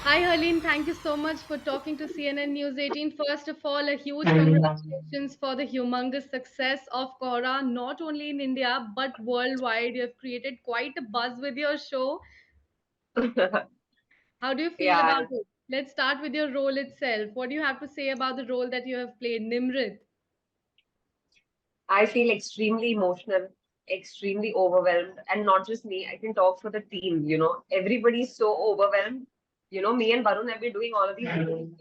Hi, Harleen. Thank you so much for talking to CNN News 18. First of all, a huge congratulations for the humongous success of Kohrra, not only in India but worldwide. You have created quite a buzz with your show. How do you feel Yeah, about it? Let's start with your role itself. What do you have to say about the role that you have played, Nimrat? I feel extremely emotional, extremely overwhelmed, and not just me. I can talk for the team. Everybody's so overwhelmed. Me and Varun have been doing all of these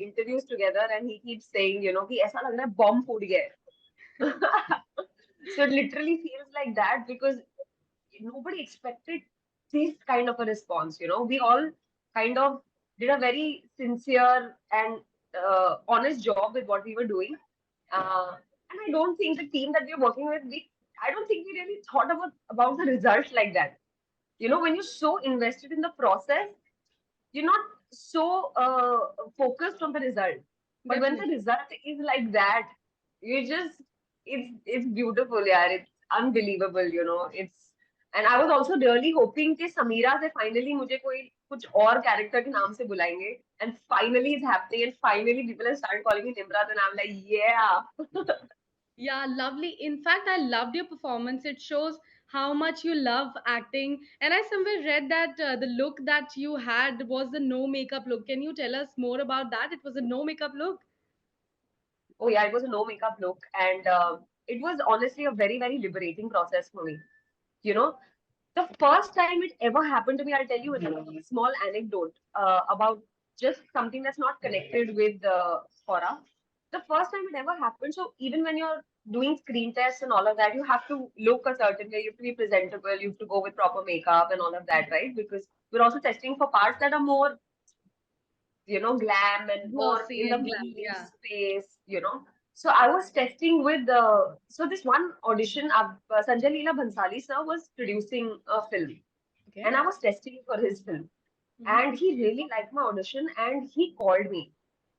interviews together, and he keeps saying, कि ऐसा लग रहा है bomb फूट गया है. So it literally feels like that because nobody expected this kind of a response. We all kind of did a very sincere and honest job with what we were doing. Uh, and I don't think the team that we are working with, I don't think we really thought about the results like that. When you're so invested in the process, you're not so focused on the result. But when the Definitely. result is like that, you just it's beautiful, yeah. It's unbelievable, It's and I was also really hoping कि समीरा से finally मुझे कोई कुछ और character के नाम से बुलाएंगे, and finally it's happening, and finally people have started calling me Nimrat, and I'm like, yeah. Yeah, lovely. In fact, I loved your performance. It shows how much you love acting. And I somewhere read that the look that you had was the no makeup look. Can you tell us more about that? It was a no makeup look. Oh yeah, it was a no makeup look, and it was honestly a very very liberating process for me. You know, the first time it ever happened to me, I'll tell you a small anecdote about just something that's not connected with Kohrra. The first time it ever happened, so even when you're doing screen tests and all of that, you have to look a certain way, you have to be presentable, you have to go with proper makeup and all of that, right? Because we're also testing for parts that are more, glam and more Glossy in the and glam. media Yeah. space. So I was testing with so this one audition, Sanjay Leela Bhansali sir was producing a film, and Okay. I was testing for his film. Hmm. And he really liked my audition, and he called me.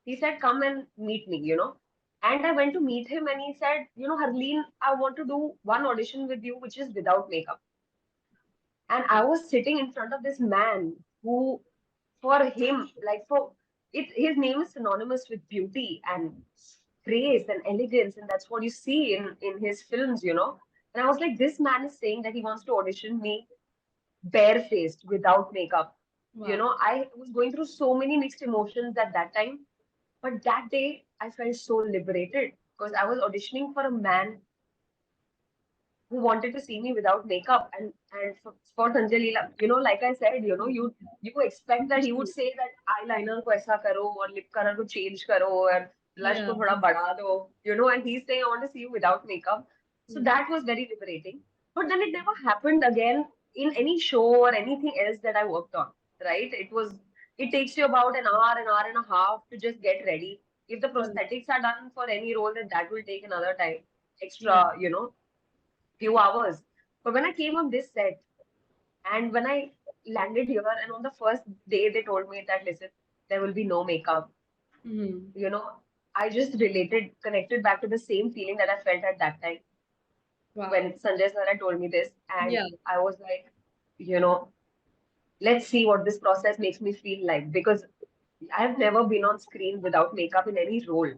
He said, "Come and meet me." And I went to meet him, and he said, "Harleen, I want to do one audition with you, which is without makeup." And I was sitting in front of this man who, for him, like for it, his name is synonymous with beauty and grace and elegance, and that's what you see in his films. And I was like, this man is saying that he wants to audition me barefaced without makeup. Wow. I was going through so many mixed emotions at that time, but that day I felt so liberated because I was auditioning for a man who wanted to see me without makeup. And for Sanjay Leela, like I said, you expect that he would say that eyeliner ko aisa karo or lip color ko change karo or blush Yeah. ko thoda बढ़ा दो, and he's saying I want to see you without makeup. So Yeah. that was very liberating. But then it never happened again in any show or anything else that I worked on, right? It takes you about an hour and a half to just get ready. If the Well, prosthetics are done for any role, then that will take another time, yeah. extra, few hours. But when I came on this set and when I landed here, and on the first day they told me that, listen, there will be no makeup. Hmm. You know, I just connected back to the same feeling that I felt at that time Wow. when Sanjay Sir had told me this. And Yeah. I was like, you know, let's see what this process makes me feel like because I've never been on screen without makeup in any role.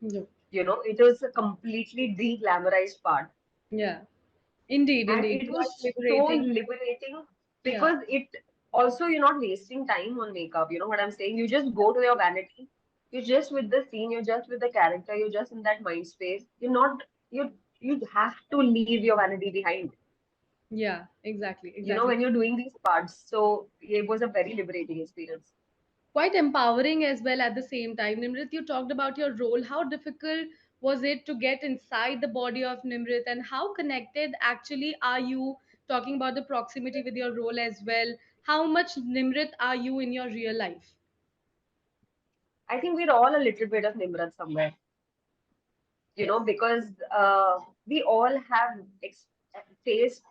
No. It was a completely de-glamorized part. Yeah. Indeed, And indeed. it Quite was so liberating. liberating Yeah. because it also you're not wasting time on makeup. You know what I'm saying? You just go to your vanity. You're just with the scene. You're just with the character. You're just in that mind space. You're not. You have to leave your vanity behind. Yeah. Exactly. When Exactly. you're doing these parts. So it was a very liberating experience. Quite empowering as well at the same time. Nimrit, you talked about your role. How difficult was it to get inside the body of Nimrit, and how connected actually are you? Talking about the proximity with your role as well. How much Nimrit are you in your real life? I think we're all a little bit of Nimrat somewhere. Yes. Because we all have faced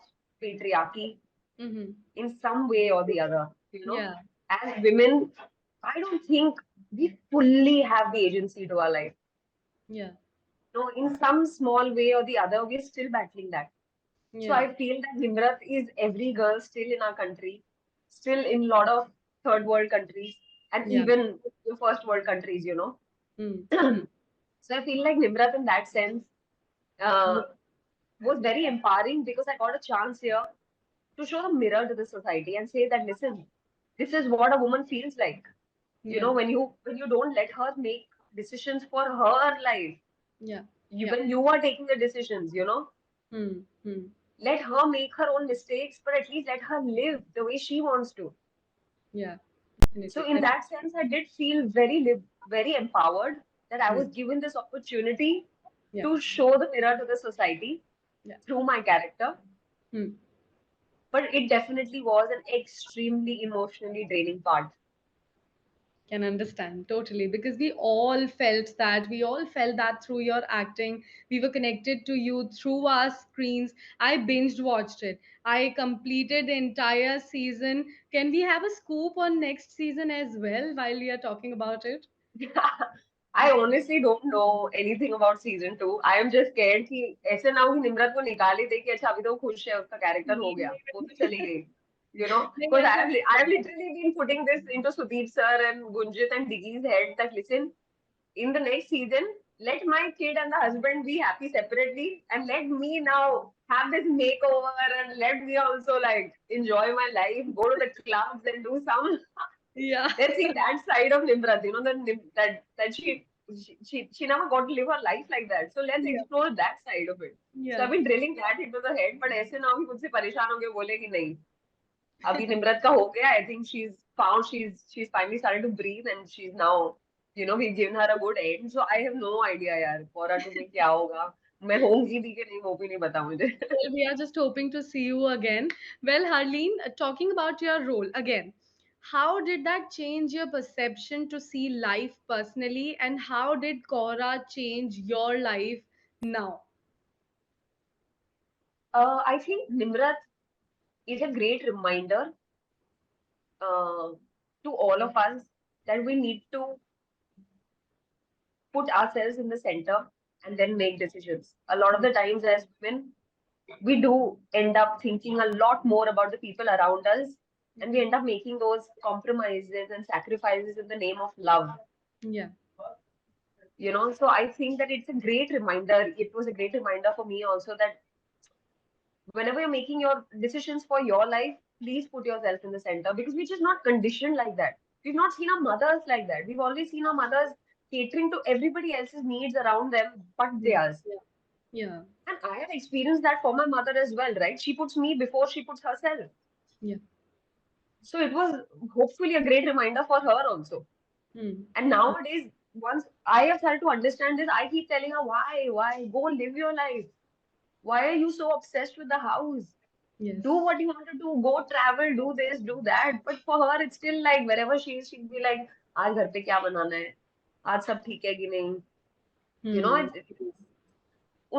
patriarchy Mm-hmm. in some way or the other. Yeah. As women, I don't think we fully have the agency to our life. Yeah. In some small way or the other, we're still battling that. So Yeah. I feel that Nimrat is every girl still in our country, still in a lot of third world countries. and Yeah. even your first world countries, you know. Hmm. Hmm. So I feel like Nimrat in that sense uh, Yeah. was very empowering because I got a chance here to show a mirror to the society and say that listen, this is what a woman feels like. You Yeah. know, when you don't let her make decisions for her life, Yeah. you Yeah. when you are taking the decisions, you know, Hmm. Hmm. let her make her own mistakes, but at least let her live the way she wants to. Yeah. So Definitely. in that sense, I did feel very empowered that I Hmm. was given this opportunity Yeah. to show the mirror to the society Yeah. through my character. Hmm. But it definitely was an extremely emotionally draining part. Can understand totally, because we all felt that through your acting. We were connected to you through our screens. I binged watched it. I completed the entire season. Can we have a scoop on next season as well while we are talking about it? I honestly don't know anything about season 2. I am just scared कि ऐसे ना हो कि निम्रत को निकाल ही दे कि अच्छा अभी तो वो खुश है उसका कैरेक्टर हो नहीं, गया वो तो चली नहीं, गई. You know, नहीं, because ऐसा I have literally been putting this into Sudeep sir and Gunjit and Diggy's head that listen, in the next season, let my kid and the husband be happy separately and let me now have this makeover and let me also like enjoy my life, go to the clubs and do some. yeah. Let's see that side of Nimrat, you know, that she never got to live her life like that. So let's Yeah. explore that side of it. So Yeah. I've been drilling that into the head, but ऐसे ना हो कि मुझसे परेशान हो गए बोले कि नहीं अभी निम्रत का हो गया. I think she's finally started to breathe and she's now, you know, we've given her a good end. So I have no idea यार Kohrra 2 में क्या होगा. मैं होंगी भी कि नहीं वो भी नहीं पता मुझे. Well, we are just hoping to see you again. Well, Harleen, talking about your role again, how did that change your perception to see life personally, and how did Kohrra change your life now? I think Nimrat is a great reminder uh, to all of us that we need to put ourselves in the center and then make decisions. A lot of the times, as women, we do end up thinking a lot more about the people around us, and we end up making those compromises and sacrifices in the name of love. Yeah, You know, so I think that it's a great reminder. It was a great reminder for me also that whenever you're making your decisions for your life, please put yourself in the center because we're just not conditioned like that. We've not seen our mothers like that. We've always seen our mothers catering to everybody else's needs around them but yeah, theirs. yeah, yeah, And I have experienced that for my mother as well, right? She puts me before she puts herself. yeah. So it was hopefully a great reminder for her also. Hmm. And nowadays, once I have started to understand this, I keep telling her, why? Go live your life. Why are you so obsessed with the house? Yes. Do what you want to do, go travel, do this, do that. But for her, it's still like wherever she is, she'll be like, आज घर पे क्या बनाना है? आज सब ठीक है कि नहीं? You know, Hmm.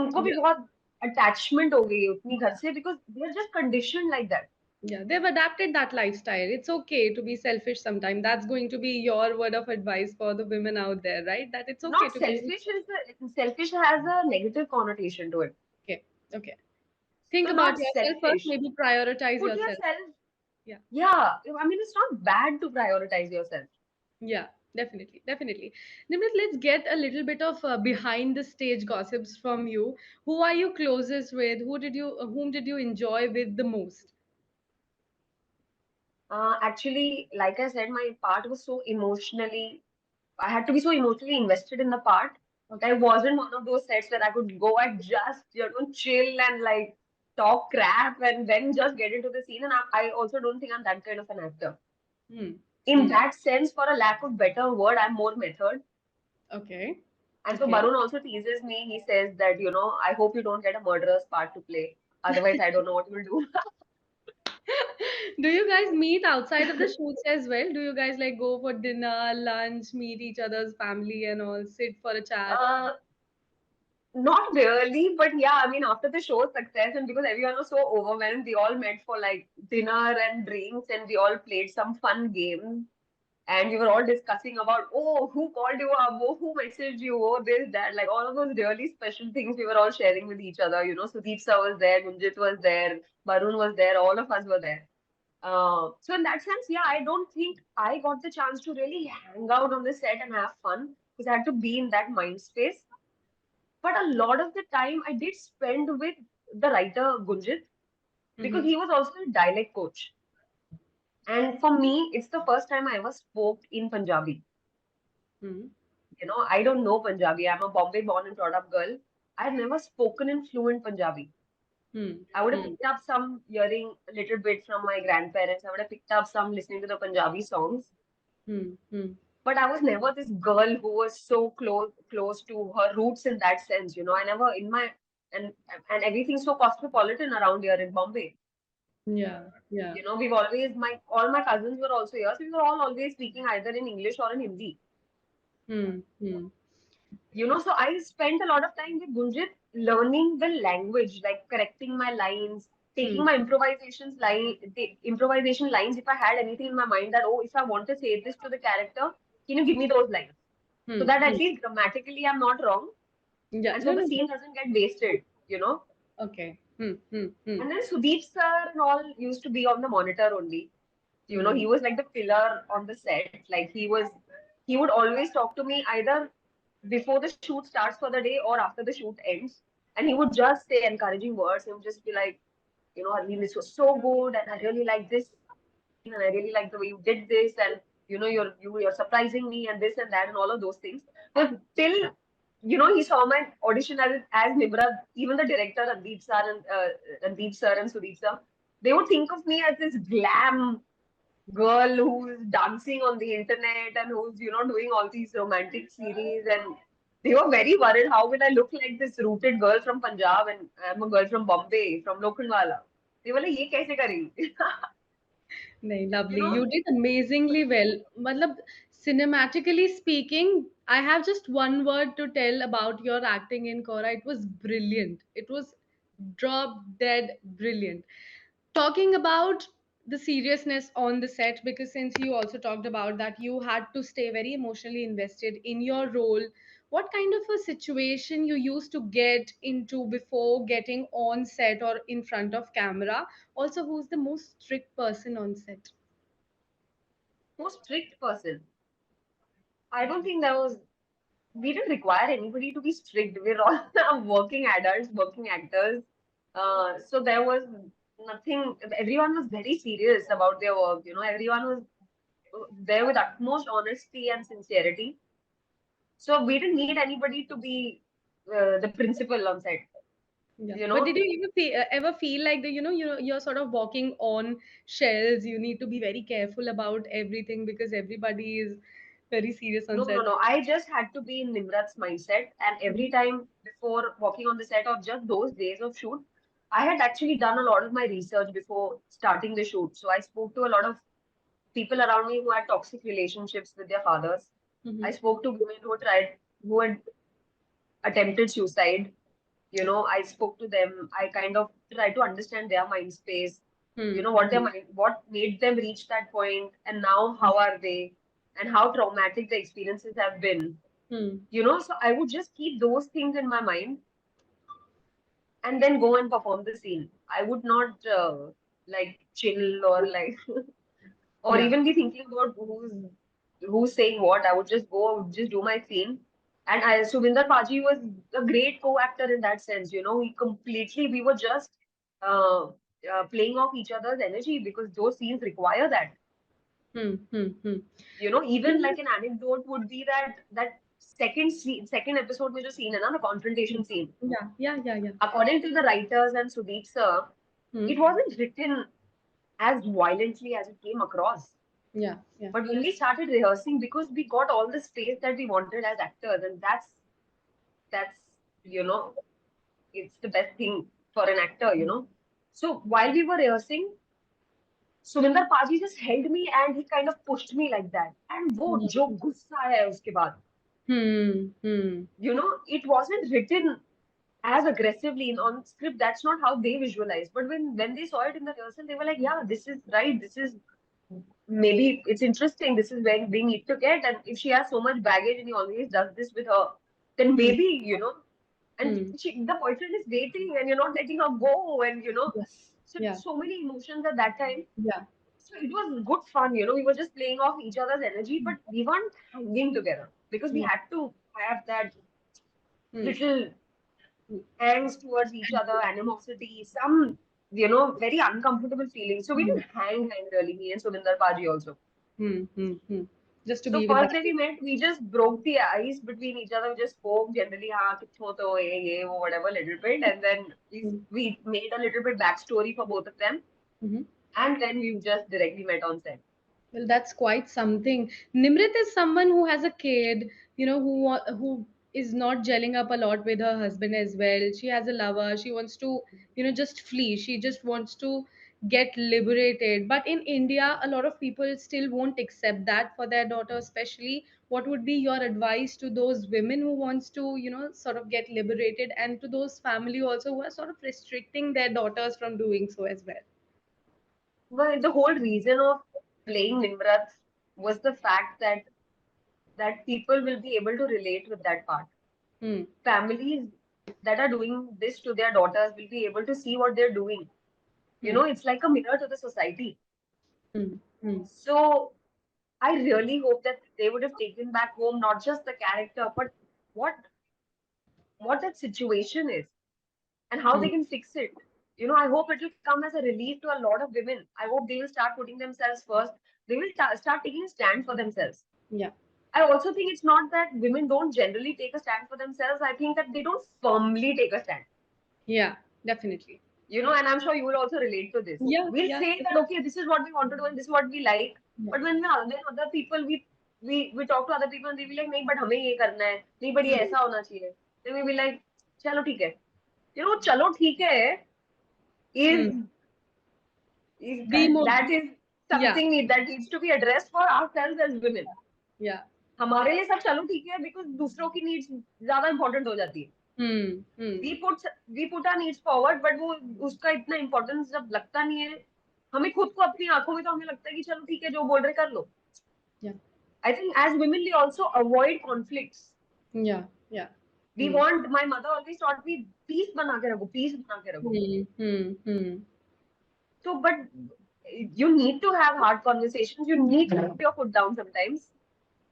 उनको भी Yeah. बहुत attachment हो गई है उतनी घर से because they're just conditioned like that. Yeah, they've adapted that lifestyle. It's okay to be selfish sometimes. That's going to be your word of advice for the women out there, right? That it's okay Not to be selfish selfish has a negative connotation to it. okay. Okay. Think So about not yourself first, selfish. maybe prioritize Put yourself. yourself. Yeah. Yeah, I mean it's not bad to prioritize yourself. Yeah, definitely, definitely. Nimrat, let's get a little bit of behind the stage gossips from you. Who are you closest with? Whom did you enjoy with the most? Actually, like I said, my part was so emotionally. I had to be so emotionally invested in the part. That Okay. it wasn't one of those sets that I could go and just chill and like talk crap and then just get into the scene. And I also don't think I'm that kind of an actor. Hmm. In Hmm. that sense, for a lack of better word, I'm more method. Okay. And so Okay. Barun also teases me. He says that, I hope you don't get a murderer's part to play. Otherwise, I don't know what you'll do. Do you guys meet outside of the shoots as well? Do you guys like go for dinner, lunch, meet each other's family and all, sit for a chat? uh, Not really, but yeah, I mean, after the show's success, and because everyone was so overwhelmed, we all met for like dinner and drinks, and we all played some fun games. And we were all discussing about, oh, who called you up? Oh, who messaged you? Oh, this, that. Like all of those really special things we were all sharing with each other. Sudeep sir was there, Gunjit was there, Barun was there, all of us were there. So in that sense, yeah, I don't think I got the chance to really hang out on the set and have fun because I had to be in that mind space. But a lot of the time I did spend with the writer Gunjit because Mm-hmm. he was also a dialect coach. And for me, it's the first time I ever spoke in Punjabi. Mm-hmm. I don't know Punjabi. I'm a Bombay born and brought up girl. I've never spoken in fluent Punjabi. I would have Mm-hmm. picked up some hearing a little bit from my grandparents. I would have picked up some listening to the Punjabi songs. Mm-hmm. But I was never this girl who was so close to her roots in that sense. I never in my and and everything's so cosmopolitan around here in Bombay. Yeah, yeah. We've always my all my cousins were also here, so we were all always speaking either in English or in Hindi. Mm-hmm. So I spent a lot of time with Gunjit learning the language, like correcting my lines, taking my the improvisation lines. If I had anything in my mind that, oh, if I want to say this to the character, can you give me those lines? So that at Mm-hmm. least grammatically I'm not wrong, Yeah, and so no, the no. scene doesn't get wasted. Okay. Mm-hmm. And then Sudeep sir and all used to be on the monitor only. He was like the pillar on the set. Like he would always talk to me either before the shoot starts for the day or after the shoot ends. And he would just say encouraging words. He would just be like, Harleen, this was so good, and I really like this scene, and I really like the way you did this, and you're surprising me, and this and that, and all of those things. But till he saw my audition as Nimrat, even the director Randeep sir and Sudeep sir, they would think of me as this glam girl who's dancing on the internet and who's doing all these romantic series, and they were very worried how will I look like this rooted girl from Punjab and I'm a girl from Bombay from Lokhandwala. They were like, ye kaise karegi? No, you lovely. know You did amazingly well. Matlab, cinematically speaking, I have just one word to tell about your acting in Kohrra. It was brilliant. It was drop dead brilliant. Talking about the seriousness on the set, because since you also talked about that you had to stay very emotionally invested in your role, what kind of a situation you used to get into before getting on set or in front of camera? Also, who's the most strict person on set? most strict person. I don't think there was we didn't require anybody to be strict. We're all working adults, working actors. So there was nothing. Everyone was very serious about their work. Everyone was there with utmost honesty and sincerity. So we didn't need anybody to be the principal on set. Yeah, You but did know, you ever feel like that, you're sort of walking on shells, you need to be very careful about everything because everybody is very serious on no, no, set? no. I just had to be in Nimrat's mindset, and every time before walking on the set of just those days of shoot, I had actually done a lot of my research before starting the shoot. So I spoke to a lot of people around me who had toxic relationships with their fathers. Mm-hmm. I spoke to women who had attempted suicide. I spoke to them. I kind of tried to understand their mind space. What made them reach that point, and now how are they, and how traumatic the experiences have been. Hmm. So I would just keep those things in my mind and then go and perform the scene. I would not like chill or like or Yeah. even be thinking about who's saying what. I would just go, I would just do my scene. And Subinder Paji was a great co-actor in that sense. We were just uh, playing off each other's energy because those scenes require that. Hmm. Hmm. Hmm. Even Yeah. like an anecdote would be that second episode में जो scene है ना, the confrontation scene. Yeah. Yeah. Yeah. Yeah. According to the writers and Sudeep sir, Hmm. it wasn't written as violently as it came across. Yeah. Yeah. But when we started rehearsing, because we got all the space that we wanted as actors, and that's you know, it's the best thing for an actor. So while we were rehearsing, Suminder Paji just held me and he kind of pushed me like that. And वो जो गुस्सा है उसके बाद, Hmm. Hmm. it wasn't written as aggressively on script. That's not how they visualized. But when they saw it in the rehearsal, they were like, yeah, this is right. This is maybe it's interesting. This is where we need to get. And if she has so much baggage and he always does this with her, then Hmm. maybe. And Hmm. the boyfriend is waiting and you're not letting her go. And Yeah. so Yeah. so many emotions at that time. Yeah. it was good fun, we were just playing off each other's energy, but we weren't hanging together because we Yeah. had to have that Hmm. little Hmm. hangs towards each other, animosity, some, very uncomfortable feelings. So we Hmm. didn't hang really, me and Subinder Paji also. Hmm. Hmm. Hmm. Just to So be with first that. day we met, we just broke the ice between each other. We just spoke generally, हाँ कितने हो तो ये वो whatever little bit, and then Hmm. we made a little bit backstory for both of them, Hmm. and then we just directly met on set. Well, that's quite something. Nimrit is someone who has a kid, who is not gelling up a lot with her husband as well. She has a lover. She wants to, just flee. She just wants to get liberated. But in India, a lot of people still won't accept that for their daughter, especially. What would be your advice to those women who wants to, sort of get liberated, and to those family also who are sort of restricting their daughters from doing so as well? Well, the whole reason of playing Nimrat was the fact that people will be able to relate with that part. Hmm. Families that are doing this to their daughters will be able to see what they're doing. Hmm. It's like a mirror to the society. Hmm. Hmm. So I really hope that they would have taken back home not just the character, but what what that situation is and how they Hmm. can fix it. I hope it will come as a relief to a lot of women. I hope they will start putting themselves first. They will start taking a stand for themselves. Yeah. I also think it's not that women don't generally take a stand for themselves. I think that they don't firmly take a stand. Yeah, definitely. And I'm sure you will also relate to this. Yeah, We'll yeah, say that okay, this is what we want to do and this is what we like. yeah. But when other people we talk to other people and they be like, नहीं but हमें ये करना है, नहीं but ये Hmm. ऐसा होना चाहिए. Then we be like, चलो ठीक है. चलो ठीक है is Hmm. is The more, that is yeah, something that needs to be addressed for ourselves as women. yeah. हमारे लिए सब चलो ठीक है because दूसरों की needs ज्यादा important हो जाती है. Hmm. Hmm. we put we put our needs forward, but वो उसका इतना importance जब लगता नहीं है, हमें खुद को अपनी आंखों में तो हमें लगता है कि चलो ठीक है जो बोल रहे कर लो. Yeah, I think as women we also avoid conflicts. yeah, yeah. We Hmm. want, my mother always taught me, peace बना के रखो, peace बना के रखो. Hmm. Hmm. Hmm. So but you need to have hard conversations, you need to put your foot down sometimes.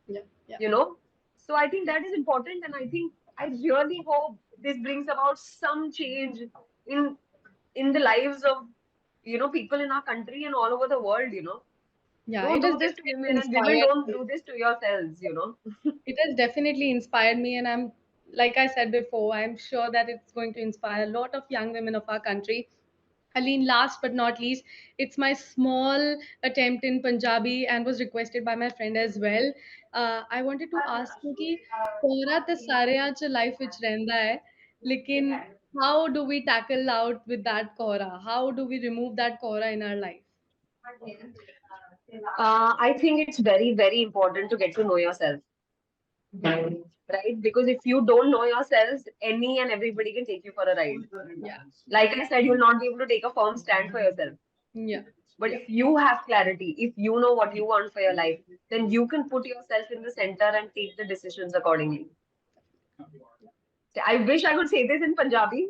Yeah, yeah, you know so I think that is important, and I really hope this brings about some change in in the lives of people in our country and all over the world. yeah. Don't It has do this to definitely women, and women inspired don't me. do this to yourselves. It has definitely inspired me, and I'm, like I said before, I'm sure that it's going to inspire a lot of young women of our country. Aline, last but not least, it's my small attempt in Punjabi and was requested by my friend as well. I wanted to ask you कि कोहरा तो सारेयां च life ਵਿੱਚ ਰਹਿੰਦਾ है, लेकिन how do we tackle out with that कोहरा? How do we remove that कोहरा in our life? I think it's very, very important to get to know yourself, right? Because if you don't know yourselves, any and everybody can take you for a ride. Yeah, Like I said, you'll not be able to take a firm stand for yourself. yeah, But if you have clarity, if you know what you want for your life, then you can put yourself in the center and take the decisions accordingly. I wish I could say this in Punjabi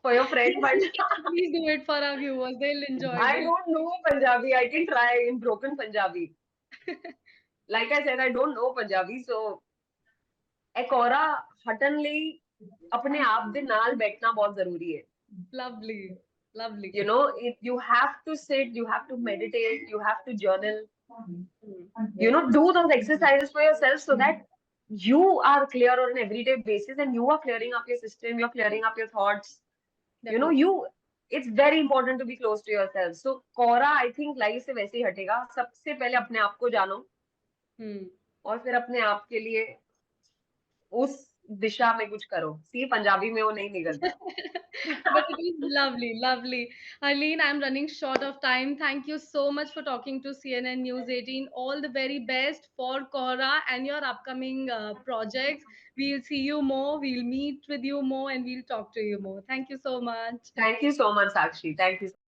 for your friend, but please do it for our viewers. They'll enjoy. I They'll. don't know Punjabi. I can try in broken Punjabi. Like I said, I don't know Punjabi, so एक औरा हटन ਲਈ अपने आप ਦੇ ਨਾਲ बैठना बहुत जरूरी है. Lovely, lovely. You have to sit, you have to meditate, you have to journal, Hmm. do those exercises for yourself so that you are clear on an everyday basis and you are clearing up your system, you're clearing up your thoughts. You know, Definitely. you it's very important to be close to yourself. So Quora I think life से वैसे ही हटेगा. सबसे पहले अपने आप को जानो Hmm. और फिर अपने आप के लिए उस दिशा में कुछ करो. सी पंजाबी में वो नहीं निकलता. But it was lovely, lovely. Arlene, I'm running short of time. Thank you so much for talking to CNN News 18. All the very best for Kohrra and your upcoming projects. We'll see you more, we'll meet with you more, and we'll talk to you more. Thank you so much. Thank you so much, Sakshi. Thank you so much.